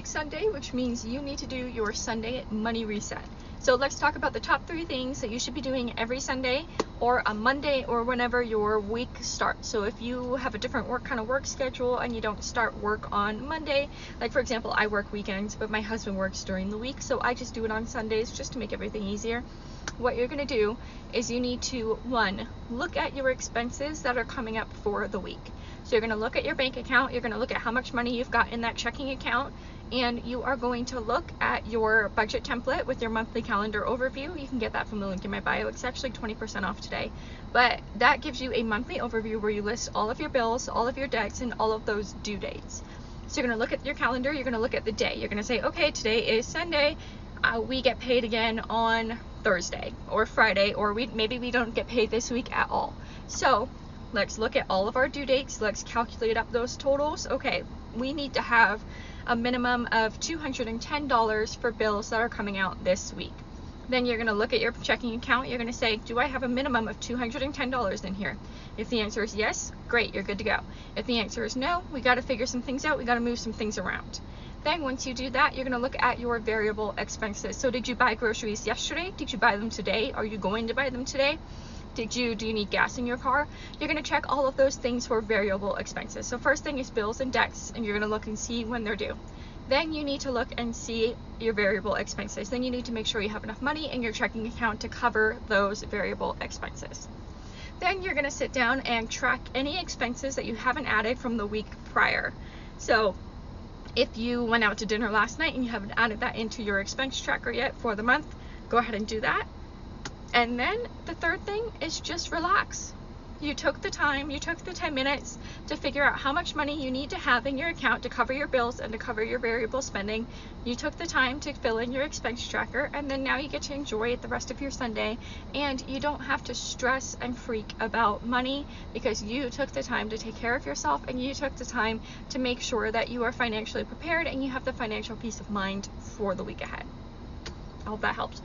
next Sunday, which means you need to do your Sunday money reset. So let's talk about the top 3 things that you should be doing every Sunday or a Monday or whenever your week starts. So if you have a different work schedule and you don't start work on Monday, like for example, I work weekends, but my husband works during the week, so I just do it on Sundays just to make everything easier. What you're going to do is you need to, 1, look at your expenses that are coming up for the week. So you're going to look at your bank account, you're going to look at how much money you've got in that checking account, and you are going to look at your budget template with your monthly calendar overview. You can get that from the link in my bio. It's actually 20% off today. But that gives you a monthly overview where you list all of your bills, all of your debts, and all of those due dates. So you're going to look at your calendar, you're going to look at the day. You're going to say, okay, today is Sunday. We get paid again on Thursday or Friday, or maybe we don't get paid this week at all. So let's look at all of our due dates. Let's calculate up those totals. Okay, we need to have a minimum of $210 for bills that are coming out this week. Then you're going to look at your checking account. You're going to say, do I have a minimum of $210 in here? If the answer is yes, great, you're good to go. If the answer is no, we got to figure some things out. We got to move some things around. Then once you do that, you're going to look at your variable expenses. So did you buy groceries yesterday? Did you buy them today? Are you going to buy them today? Do you need gas in your car? You're going to check all of those things for variable expenses. So first thing is bills and debts, and you're going to look and see when they're due. Then you need to look and see your variable expenses. Then you need to make sure you have enough money in your checking account to cover those variable expenses. Then you're going to sit down and track any expenses that you haven't added from the week prior. So if you went out to dinner last night and you haven't added that into your expense tracker yet for the month, go ahead and do that. And then the third thing is just relax. You took the time, you took the 10 minutes to figure out how much money you need to have in your account to cover your bills and to cover your variable spending. You took the time to fill in your expense tracker, and then now you get to enjoy it the rest of your Sunday, and you don't have to stress and freak about money because you took the time to take care of yourself, and you took the time to make sure that you are financially prepared and you have the financial peace of mind for the week ahead. I hope that helped.